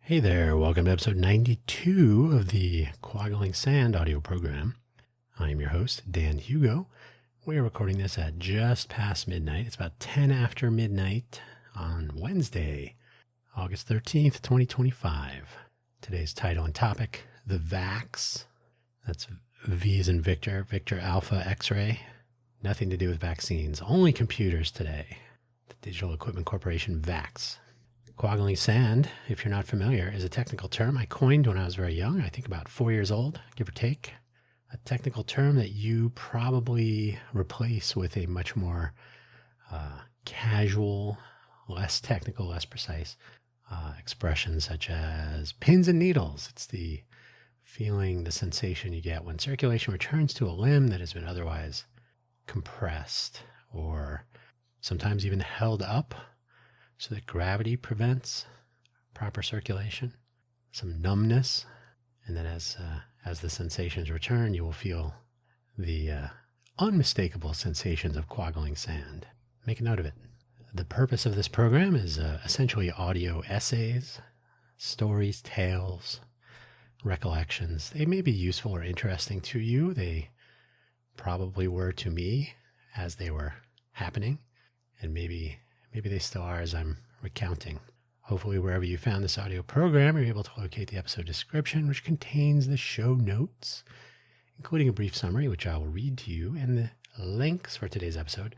Hey there, welcome to episode 92 of the Quaggling Sand audio program. I am your host, Dan Hugo. We are recording this at just past midnight. It's about 10 after midnight on Wednesday, August 13th, 2025. Today's title and topic, the VAX. That's V as in Victor, Victor Alpha X-ray. Nothing to do with vaccines, only computers today. The Digital Equipment Corporation VAX. Quaggling sand, if you're not familiar, is a technical term I coined when I was very young, I think about 4 years old, give or take. A technical term that you probably replace with a much more casual, less technical, less precise expression such as pins and needles. It's the feeling, the sensation you get when circulation returns to a limb that has been otherwise compressed or sometimes even held up so that gravity prevents proper circulation, some numbness, and then as the sensations return, you will feel the unmistakable sensations of quaggling sand. Make a note of it. The purpose of this program is essentially audio essays, stories, tales, recollections. They may be useful or interesting to you. They probably were to me as they were happening, and maybe they still are as I'm recounting. Hopefully, wherever you found this audio program, you're able to locate the episode description, which contains the show notes, including a brief summary, which I will read to you, and the links for today's episode.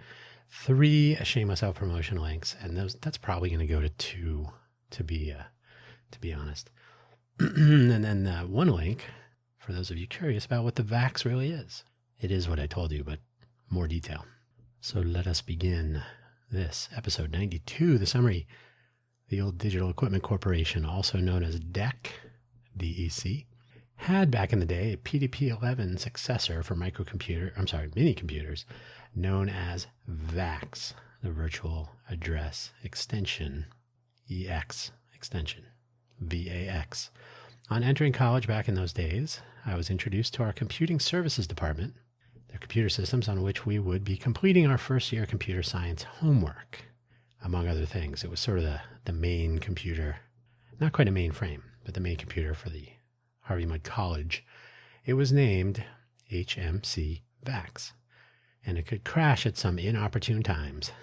3 shameless self-promotion links, and that's probably going to go to 2, to be honest. And then 1 link for those of you curious about what the VAX really is. It is what I told you, but more detail. So let us begin. This, episode 92, the summary. The old Digital Equipment Corporation, also known as DEC, had back in the day a PDP-11 successor for mini computers, known as VAX, the Virtual Address Extension, EX extension, VAX. On entering college back in those days, I was introduced to our computing services department, their computer systems on which we would be completing our first year computer science homework, among other things. It was sort of the main computer, not quite a mainframe, but the main computer for the Harvey Mudd College. It was named HMC VAX, and it could crash at some inopportune times.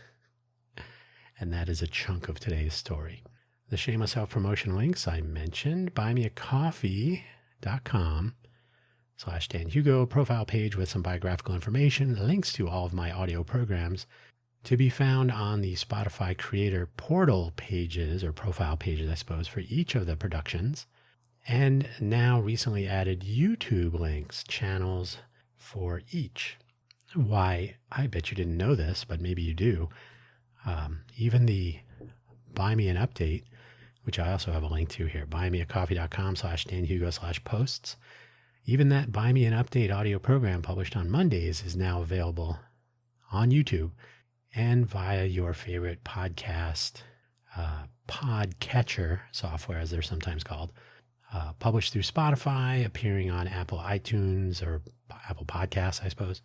And that is a chunk of today's story. The shameless self-promotion links I mentioned, buymeacoffee.com/Dan Hugo, profile page with some biographical information, links to all of my audio programs to be found on the Spotify creator portal pages, or profile pages, I suppose, for each of the productions. And now recently added YouTube links, channels for each. Why, I bet you didn't know this, but maybe you do. Even the Buy Me an Update, which I also have a link to here, buymeacoffee.com/Dan Hugo/posts. Even that Buy Me an Update audio program published on Mondays is now available on YouTube and via your favorite podcatcher software, as they're sometimes called, published through Spotify, appearing on Apple iTunes or Apple Podcasts, I suppose.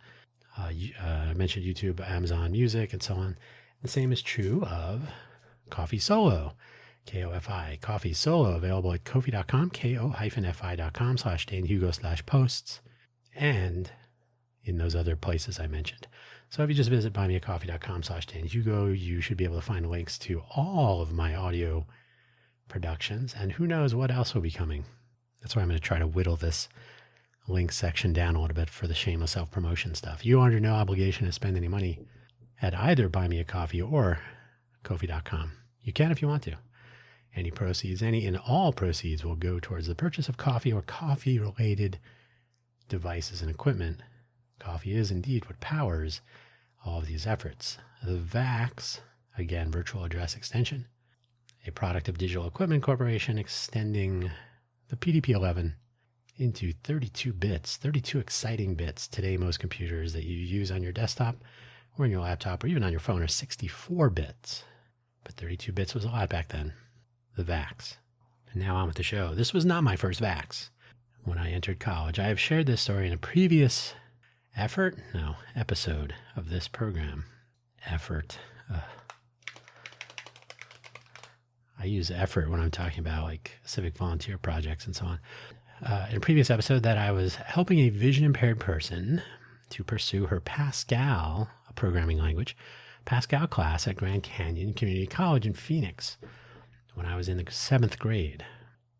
I mentioned YouTube, Amazon Music, and so on. The same is true of Coffee Solo. KOFI, Coffee Solo, available at ko-fi.com, ko-fi.com/Dan Hugo/posts, and in those other places I mentioned. So if you just visit buymeacoffee.com/Dan Hugo, you should be able to find links to all of my audio productions, and who knows what else will be coming. That's why I'm going to try to whittle this link section down a little bit for the shameless self-promotion stuff. You are under no obligation to spend any money at either Buy Me a Coffee or ko-fi.com. You can if you want to. Any and all proceeds will go towards the purchase of coffee or coffee-related devices and equipment. Coffee is indeed what powers all of these efforts. The VAX, again, Virtual Address Extension, a product of Digital Equipment Corporation, extending the PDP-11 into 32 bits, 32 exciting bits. Today, most computers that you use on your desktop or in your laptop or even on your phone are 64 bits. But 32 bits was a lot back then. The VAX. And now on with the show. This was not my first VAX. When I entered college, I have shared this story in a previous episode of this program. I use effort when I'm talking about like civic volunteer projects and so on. In a previous episode that I was helping a vision impaired person to pursue her Pascal, a programming language, Pascal class at Grand Canyon Community College in Phoenix when I was in the 7th grade.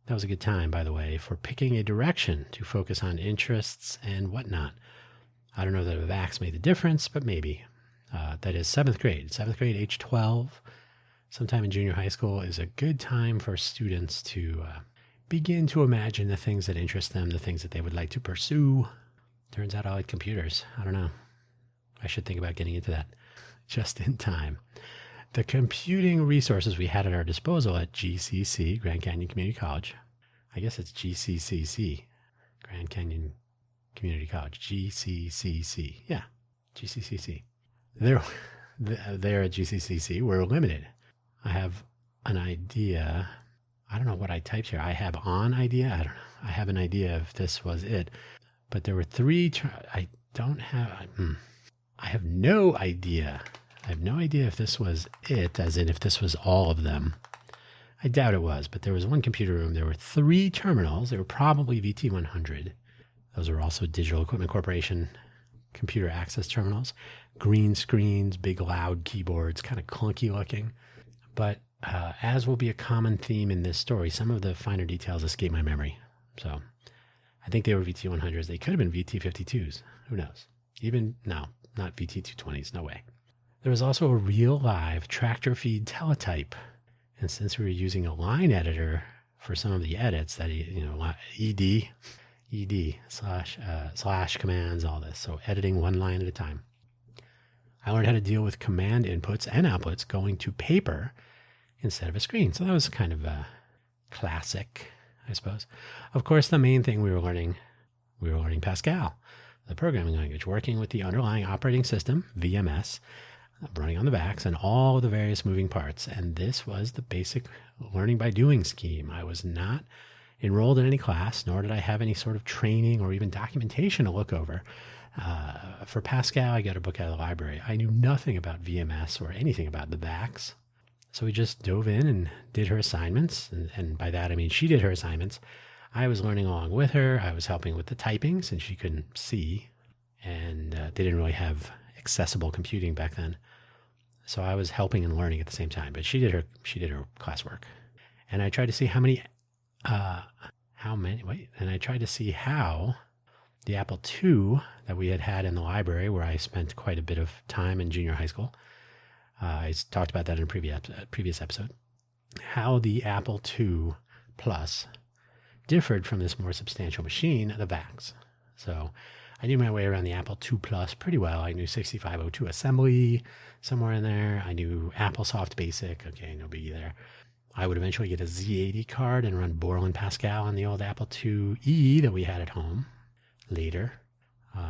That was a good time, by the way, for picking a direction to focus on interests and whatnot. I don't know that a VAX made the difference, but maybe. That is 7th grade. 7th grade, age 12, sometime in junior high school is a good time for students to begin to imagine the things that interest them, the things that they would like to pursue. Turns out I like computers. I don't know. I should think about getting into that just in time. The computing resources we had at our disposal at GCC, Grand Canyon Community College. I guess it's GCCC, Grand Canyon Community College. GCCC. Yeah, GCCC. There at GCCC, we're limited. I have an idea. I don't know what I typed here. I have an idea. I don't know. I have an idea if this was it. But there were 3. I have no idea. I have no idea if this was it, as in if this was all of them. I doubt it was, but there was one computer room. There were 3 terminals. They were probably VT100. Those were also Digital Equipment Corporation computer access terminals. Green screens, big loud keyboards, kind of clunky looking. But as will be a common theme in this story, some of the finer details escape my memory. So I think they were VT100s. They could have been VT52s. Who knows? No, not VT220s. No way. There was also a real live tractor feed teletype. And since we were using a line editor for some of the edits, that, ED slash commands, all this. So editing one line at a time. I learned how to deal with command inputs and outputs going to paper instead of a screen. So that was kind of a classic, I suppose. Of course, the main thing we were learning Pascal, the programming language, working with the underlying operating system, VMS, running on the VAX, and all the various moving parts. And this was the basic learning by doing scheme. I was not enrolled in any class, nor did I have any sort of training or even documentation to look over. For Pascal, I got a book out of the library. I knew nothing about VMS or anything about the VAX. So we just dove in and did her assignments. And by that, I mean she did her assignments. I was learning along with her. I was helping with the typing since she couldn't see. And they didn't really have accessible computing back then. So I was helping and learning at the same time. But she did her classwork. And I tried to see how the Apple II that we had in the library, where I spent quite a bit of time in junior high school. I talked about that in a previous episode. How the Apple II Plus differed from this more substantial machine, the VAX. So I knew my way around the Apple II Plus pretty well. I knew 6502 assembly somewhere in there. I knew AppleSoft Basic. Okay, no biggie there. I would eventually get a Z80 card and run Borland Pascal on the old Apple IIe that we had at home later.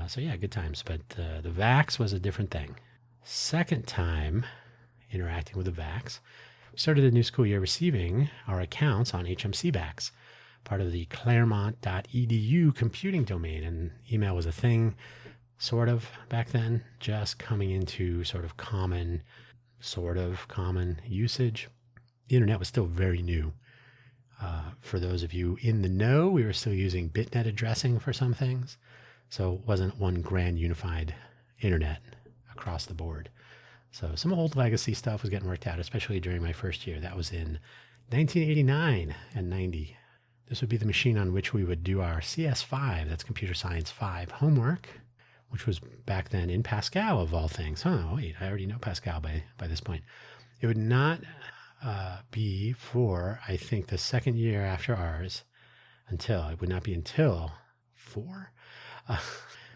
So yeah, good times. But the VAX was a different thing. Second time interacting with the VAX, we started the new school year receiving our accounts on HMC VAX, part of the Claremont.edu computing domain. And email was a thing, sort of, back then, just coming into sort of common usage. The internet was still very new. For those of you in the know, we were still using BitNet addressing for some things. So it wasn't one grand unified internet across the board. So some old legacy stuff was getting worked out, especially during my first year. That was in 1989 and 90. This would be the machine on which we would do our CS5, that's Computer Science 5 homework, which was back then in Pascal of all things. Oh, wait, I already know Pascal by this point. It would not be for, I think, the second year after ours it would not be until 4.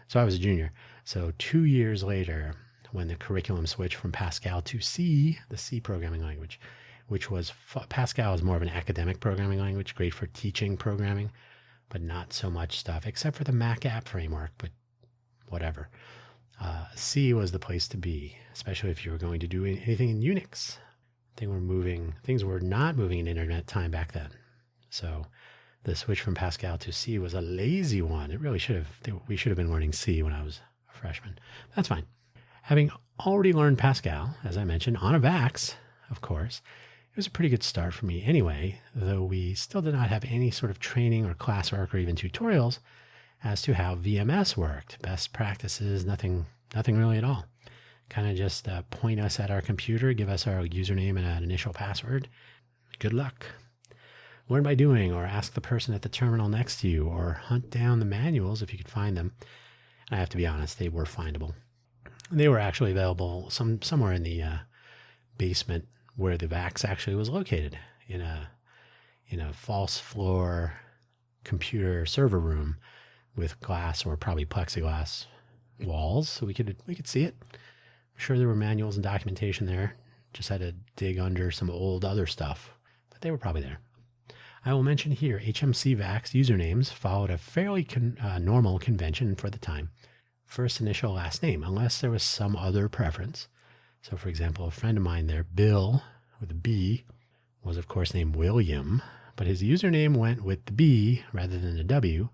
So I was a junior. So 2 years later, when the curriculum switched from Pascal to C, the C programming language, which was, Pascal is more of an academic programming language, great for teaching programming, but not so much stuff, except for the Mac app framework, but whatever. C was the place to be, especially if you were going to do anything in Unix. Things were not moving in internet time back then. So the switch from Pascal to C was a lazy one. We should have been learning C when I was a freshman. That's fine. Having already learned Pascal, as I mentioned, on a VAX, of course, It was a pretty good start for me anyway, though we still did not have any sort of training or classwork or even tutorials as to how VMS worked. Best practices, nothing really at all. Kind of just point us at our computer, give us our username and an initial password. Good luck. Learn by doing, or ask the person at the terminal next to you, or hunt down the manuals if you could find them. I have to be honest, they were findable. They were actually available somewhere in the basement where the VAX actually was located, in a false floor computer server room with glass or probably plexiglass walls, so we could see it. I'm sure there were manuals and documentation there. Just had to dig under some old other stuff, but they were probably there. I will mention here HMC VAX usernames followed a fairly normal convention for the time. First initial, last name, unless there was some other preference. So, for example, a friend of mine there, Bill, with a B, was of course named William, but his username went with the B rather than the W,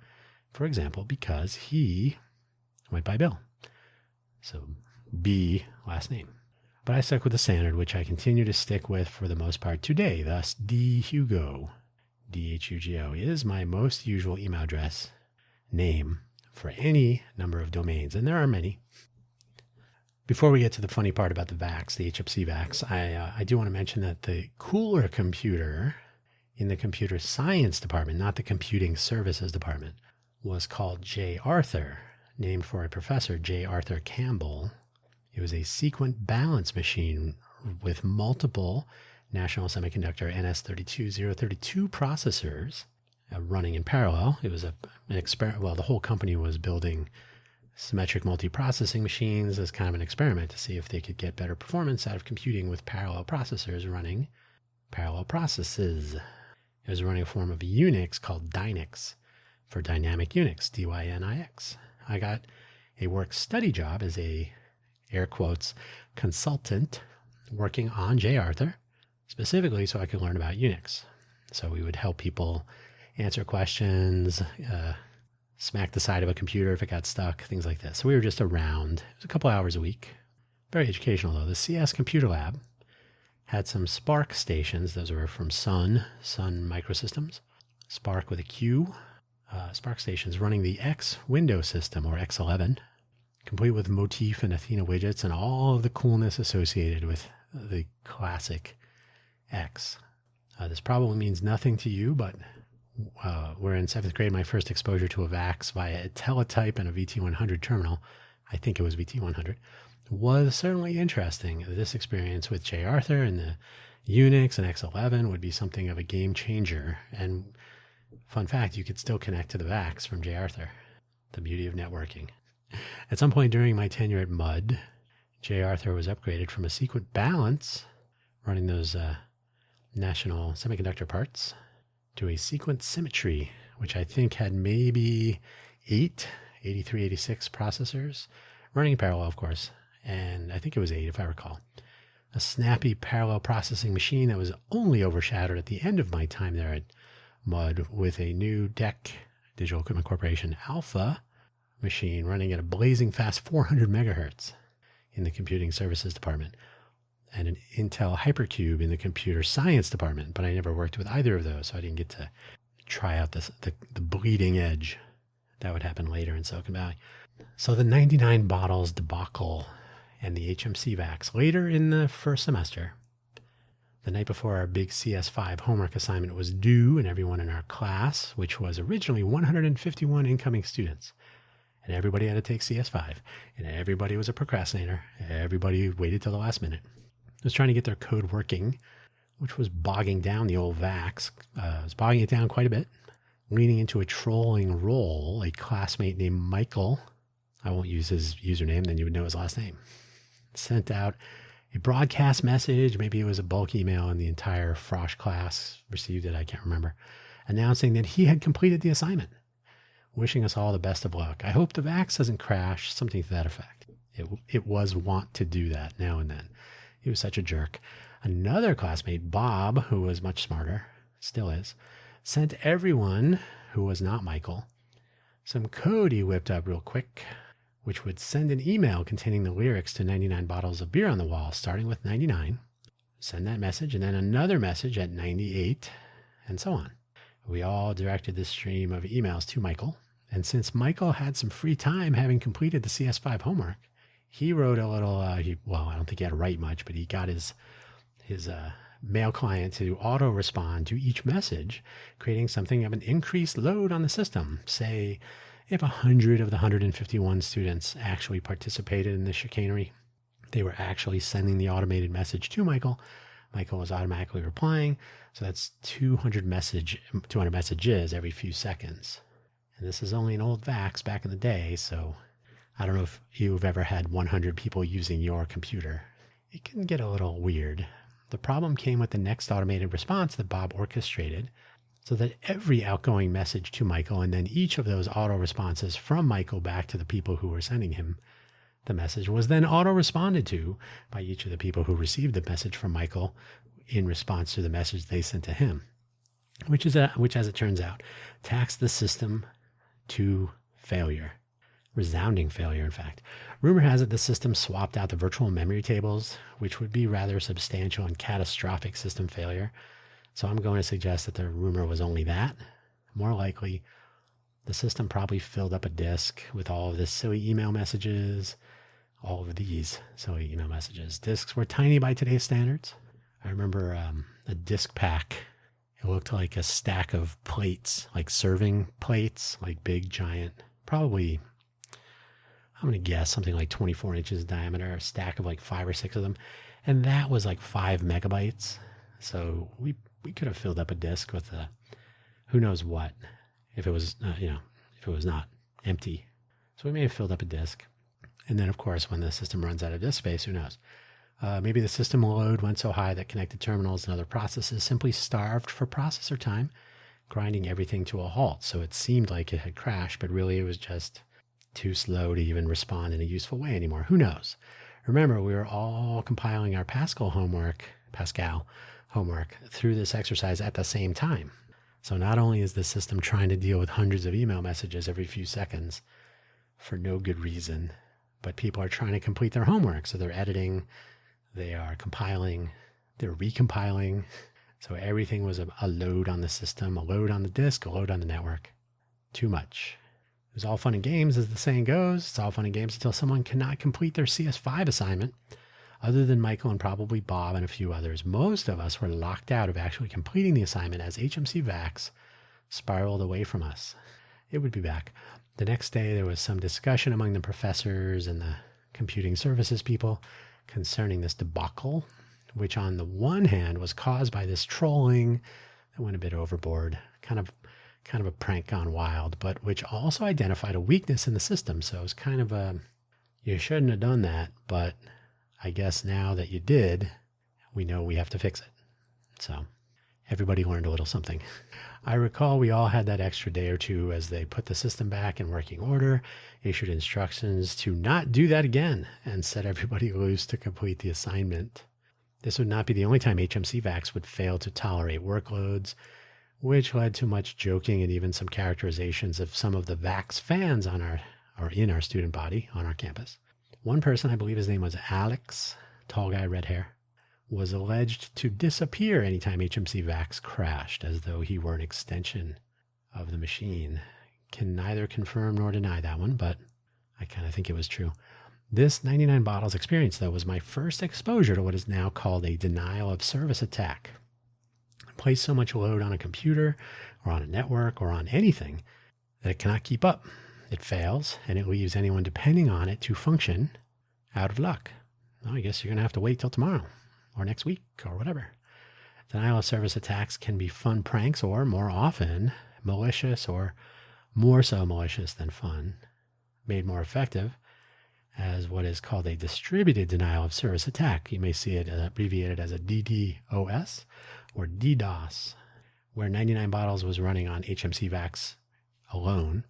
for example, because he went by Bill. So, B, last name. But I stuck with the standard, which I continue to stick with for the most part today. Thus, D. Hugo, DHUGO, is my most usual email address name for any number of domains, and there are many. Before we get to the funny part about the VAX, the HMC VAX, I do want to mention that the cooler computer in the computer science department, not the computing services department, was called J. Arthur, named for a professor, J. Arthur Campbell. It was a sequent balance machine with multiple National Semiconductor NS32032 processors running in parallel. It was an experiment. Well, the whole company was building symmetric multiprocessing machines as kind of an experiment to see if they could get better performance out of computing with parallel processors running parallel processes. It was running a form of Unix called Dynix for Dynamic Unix, DYNIX. I got a work study job as a, air quotes, consultant working on J. Arthur, specifically so I could learn about Unix. So we would help people answer questions, smack the side of a computer if it got stuck, things like this. So we were just around. It was a couple hours a week. Very educational, though. The CS Computer Lab had some Spark stations. Those were from Sun Microsystems. Spark with a Q. Spark stations running the X Window system, or X11, complete with Motif and Athena widgets and all of the coolness associated with the classic X. This probably means nothing to you, but where in 7th grade, my first exposure to a VAX via a teletype and a VT100 terminal, I think it was VT100, was certainly interesting. This experience with J. Arthur and the Unix and X11 would be something of a game changer. And fun fact, you could still connect to the VAX from J. Arthur. The beauty of networking. At some point during my tenure at MUD, J. Arthur was upgraded from a sequent balance, running those national semiconductor parts, to a sequence symmetry, which I think had maybe 83, 86 processors, running in parallel, of course, and I think it was 8 if I recall. A snappy parallel processing machine that was only overshadowed at the end of my time there at MUD with a new DEC, Digital Equipment Corporation Alpha machine running at a blazing fast 400 megahertz in the computing services department, and an Intel Hypercube in the computer science department, but I never worked with either of those, so I didn't get to try out the bleeding edge. That would happen later in Silicon Valley. So the 99 bottles debacle and the HMC VAX later in the first semester, the night before our big CS5 homework assignment was due, and everyone in our class, which was originally 151 incoming students, and everybody had to take CS5, and everybody was a procrastinator. Everybody waited till the last minute. Was trying to get their code working, which was bogging down the old VAX. Was bogging it down quite a bit, leaning into a trolling role. A classmate named Michael, I won't use his username, then you would know his last name, sent out a broadcast message, maybe it was a bulk email, and the entire Frosh class received it, I can't remember, announcing that he had completed the assignment, wishing us all the best of luck. I hope the VAX doesn't crash, something to that effect. It was wont to do that now and then. He was such a jerk. Another classmate, Bob, who was much smarter, still is, sent everyone who was not Michael some code he whipped up real quick, which would send an email containing the lyrics to 99 bottles of beer on the wall, starting with 99, send that message, and then another message at 98, and so on. We all directed this stream of emails to Michael. And since Michael had some free time having completed the CS5 homework, he wrote a little, I don't think he had to write much, but he got his mail client to auto respond to each message, creating something of an increased load on the system. Say, if 100 of the 151 students actually participated in the chicanery, they were actually sending the automated message to Michael. Michael was automatically replying. So that's 200 messages every few seconds. And this is only an old VAX back in the day, so I don't know if you've ever had 100 people using your computer. It can get a little weird. The problem came with the next automated response that Bob orchestrated, so that every outgoing message to Michael and then each of those auto responses from Michael back to the people who were sending him the message was then auto responded to by each of the people who received the message from Michael in response to the message they sent to him, which, as it turns out, taxed the system to failure. Resounding failure, in fact. Rumor has it the system swapped out the virtual memory tables, which would be rather substantial and catastrophic system failure. So I'm going to suggest that the rumor was only that. More likely, the system probably filled up a disk with all of this silly email messages, all of these silly email messages. Disks were tiny by today's standards. I remember a disk pack. It looked like a stack of plates, like serving plates, like big, giant, probably, I'm going to guess something like 24 inches in diameter, a stack of like 5 or 6 of them. And that was like 5 megabytes. So we could have filled up a disk with who knows what, if it was, if it was not empty. So we may have filled up a disk. And then, of course, when the system runs out of disk space, who knows? Maybe the system load went so high that connected terminals and other processes simply starved for processor time, grinding everything to a halt. So it seemed like it had crashed, but really it was just too slow to even respond in a useful way anymore. Who knows? Remember, we were all compiling our Pascal homework through this exercise at the same time. So not only is the system trying to deal with hundreds of email messages every few seconds for no good reason, but people are trying to complete their homework. So they're editing, they are compiling, they're recompiling. So everything was a load on the system, a load on the disk, a load on the network. Too much. It was all fun and games, as the saying goes. It's all fun and games until someone cannot complete their CS5 assignment. Other than Michael and probably Bob and a few others, most of us were locked out of actually completing the assignment as HMC VAX spiraled away from us. It would be back. The next day, there was some discussion among the professors and the computing services people concerning this debacle, which on the one hand was caused by this trolling that went a bit overboard, kind of a prank gone wild, but which also identified a weakness in the system. So it was kind of you shouldn't have done that, but I guess now that you did, we know we have to fix it. So everybody learned a little something. I recall we all had that extra day or two as they put the system back in working order, issued instructions to not do that again, and set everybody loose to complete the assignment. This would not be the only time HMC VAX would fail to tolerate workloads, which led to much joking and even some characterizations of some of the VAX fans in our student body on our campus. One person, I believe his name was Alex, tall guy, red hair, was alleged to disappear anytime HMC VAX crashed, as though he were an extension of the machine. Can neither confirm nor deny that one, but I kind of think it was true. This 99 bottles experience, though, was my first exposure to what is now called a denial of service attack. Place so much load on a computer or on a network or on anything that it cannot keep up. It fails, and it leaves anyone depending on it to function out of luck. Well, I guess you're going to have to wait till tomorrow or next week or whatever. Denial of service attacks can be fun pranks or, more often, malicious or more so malicious than fun, made more effective as what is called a distributed denial of service attack. You may see it abbreviated as a DDoS or DDoS, where 99 bottles was running on HMC VAX alone.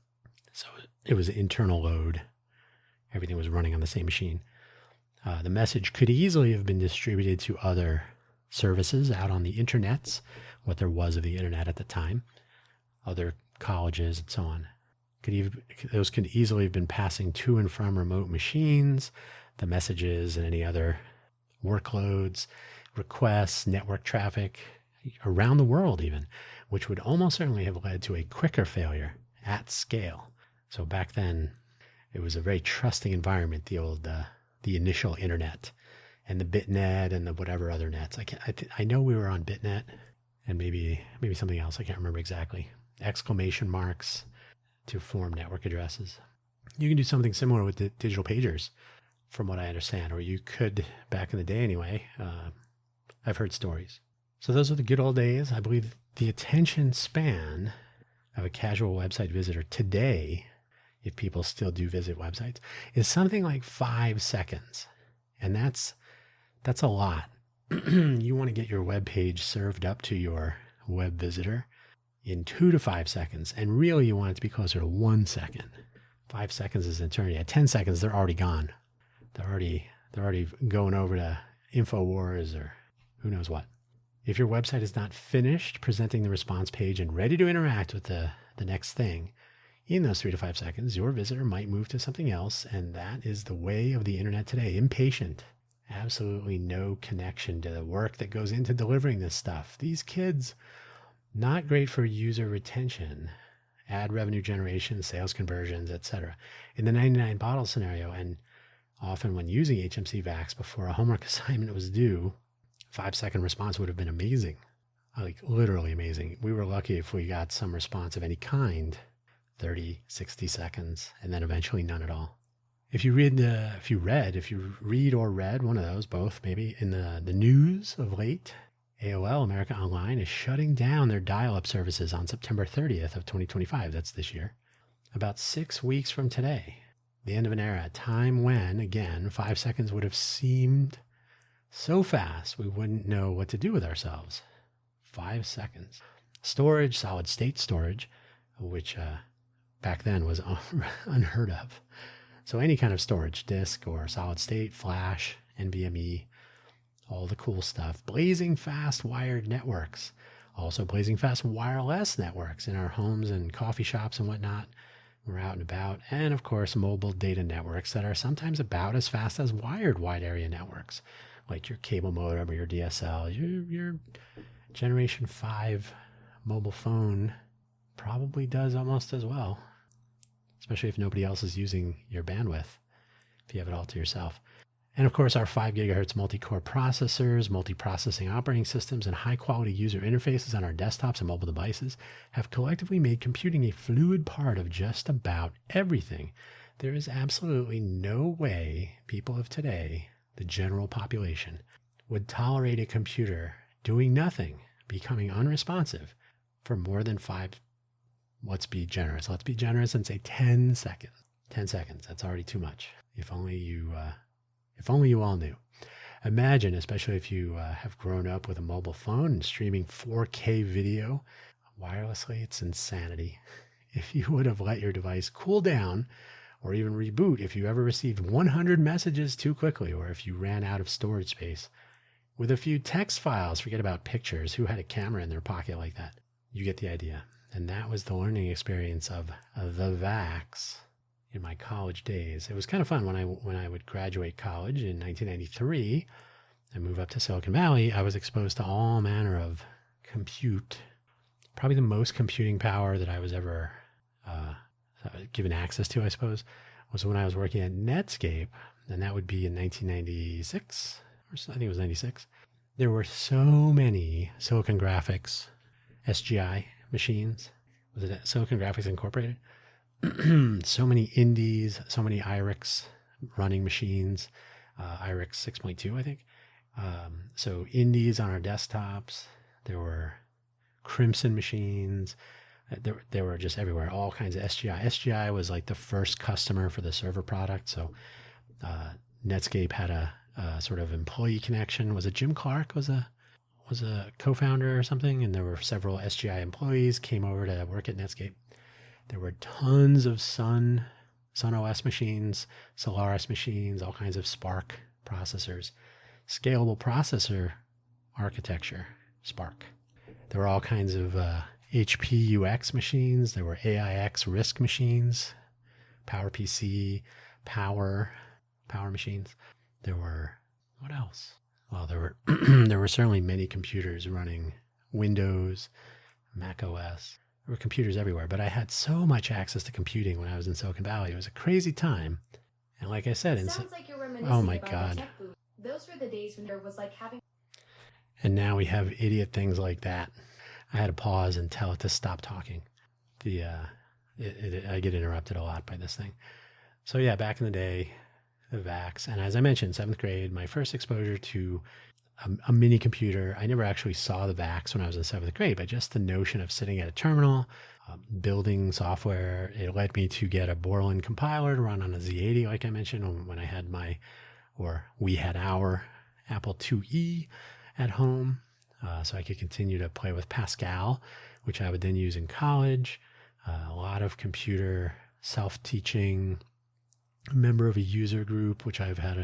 So it was internal load. Everything was running on the same machine. The message could easily have been distributed to other services out on the internets, what there was of the internet at the time, other colleges and so on. Those could easily have been passing to and from remote machines, the messages and any other workloads requests, network traffic around the world even, which would almost certainly have led to a quicker failure at scale. So back then, it was a very trusting environment, the initial internet and the bitnet and the whatever other nets. I know we were on bitnet and maybe something else. I can't remember exactly. Exclamation marks to form network addresses. You can do something similar with the digital pagers, from what I understand, or you could back in the day anyway. I've heard stories. So those are the good old days. I believe the attention span of a casual website visitor today, if people still do visit websites, is something like 5 seconds. And that's a lot. You want to get your web page served up to your web visitor in 2 to 5 seconds. And really you want it to be closer to 1 second. 5 seconds is an eternity. At 10 seconds, they're already gone. They're already going over to InfoWars or who knows what. If your website is not finished presenting the response page and ready to interact with the next thing, in those 3 to 5 seconds, your visitor might move to something else, and that is the way of the internet today. Impatient. Absolutely no connection to the work that goes into delivering this stuff. These kids, not great for user retention, ad revenue generation, sales conversions, etc. In the 99 bottle scenario, and often when using HMC VAX before a homework assignment was due, 5-second response would have been amazing. Like literally amazing. We were lucky if we got some response of any kind, 30, 60 seconds, and then eventually none at all. If you read or read one of those, both maybe, in the news of late, AOL, America Online, is shutting down their dial-up services on September 30th of 2025. That's this year. About 6 weeks from today, the end of an era, a time when, again, 5 seconds would have seemed so fast we wouldn't know what to do with ourselves. 5 seconds. Storage, solid state storage, which back then was unheard of. So any kind of storage, disk or solid state, flash, NVMe, all the cool stuff. Blazing fast wired networks. Also blazing fast wireless networks in our homes and coffee shops and whatnot. We're out and about. And of course, mobile data networks that are sometimes about as fast as wired wide area networks, like your cable modem or your DSL. Your Generation 5 mobile phone probably does almost as well, especially if nobody else is using your bandwidth, if you have it all to yourself. And of course, our 5 gigahertz multi-core processors, multi-processing operating systems, and high-quality user interfaces on our desktops and mobile devices have collectively made computing a fluid part of just about everything. There is absolutely no way people of today, the general population, would tolerate a computer doing nothing, becoming unresponsive for more than 5. Let's be generous. Let's be generous and say 10 seconds. 10 seconds. That's already too much. If only you all knew. Imagine, especially if you have grown up with a mobile phone and streaming 4K video wirelessly, it's insanity. If you would have let your device cool down or even reboot if you ever received 100 messages too quickly, or if you ran out of storage space. With a few text files, forget about pictures. Who had a camera in their pocket like that? You get the idea. And that was the learning experience of the VAX in my college days. It was kind of fun when I would graduate college in 1993 and move up to Silicon Valley. I was exposed to all manner of compute. Probably the most computing power that I was ever given access to, I suppose, was when I was working at Netscape, and that would be in 1996, or I think it was 96. There were so many Silicon Graphics SGI machines. Was it Silicon Graphics Incorporated? So many Indies, so many IRIX running machines, IRIX 6.2, I think. So Indies on our desktops. There were Crimson machines. There were just everywhere, all kinds of SGI. SGI was like the first customer for the server product. So Netscape had a sort of employee connection. Was it Jim Clark was a co-founder or something? And there were several SGI employees came over to work at Netscape. There were tons of Sun OS machines, Solaris machines, all kinds of Spark processors, scalable processor architecture, Spark. There were all kinds of HP UX machines. There were AIX RISC machines, PowerPC, Power machines. There were, what else? Well, there were there were certainly many computers running Windows, Mac OS. There were computers everywhere, but I had so much access to computing when I was in Silicon Valley. It was a crazy time. And like I said, Sounds like you're reminiscing oh my about God. the tech boom. Those were the days when there was like having. And now we have idiot things like that. I had to pause and tell it to stop talking. I get interrupted a lot by this thing. So yeah, back in the day, the VAX, and as I mentioned, 7th grade, my first exposure to a mini computer. I never actually saw the VAX when I was in 7th grade, but just the notion of sitting at a terminal, building software, it led me to get a Borland compiler to run on a Z80, like I mentioned, when I had we had our Apple IIe at home. So I could continue to play with Pascal, which I would then use in college. A lot of computer self-teaching, member of a user group, which I've had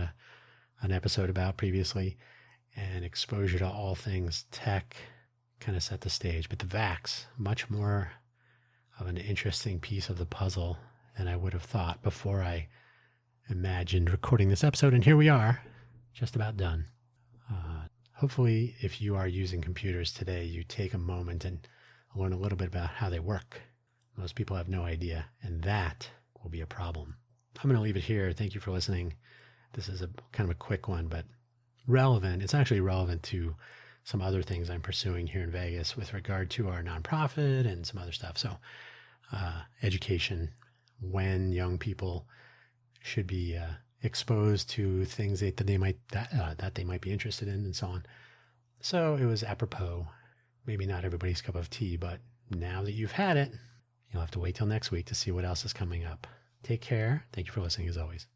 an episode about previously, and exposure to all things tech kind of set the stage. But the VAX, much more of an interesting piece of the puzzle than I would have thought before I imagined recording this episode. And here we are, just about done. Hopefully, if you are using computers today, you take a moment and learn a little bit about how they work. Most people have no idea, and that will be a problem. I'm going to leave it here. Thank you for listening. This is a kind of a quick one, but relevant. It's actually relevant to some other things I'm pursuing here in Vegas with regard to our nonprofit and some other stuff. So education, when young people should be exposed to things that they might be interested in, and so on. So it was apropos. Maybe not everybody's cup of tea, but now that you've had it, you'll have to wait till next week to see what else is coming up. Take care. Thank you for listening as always.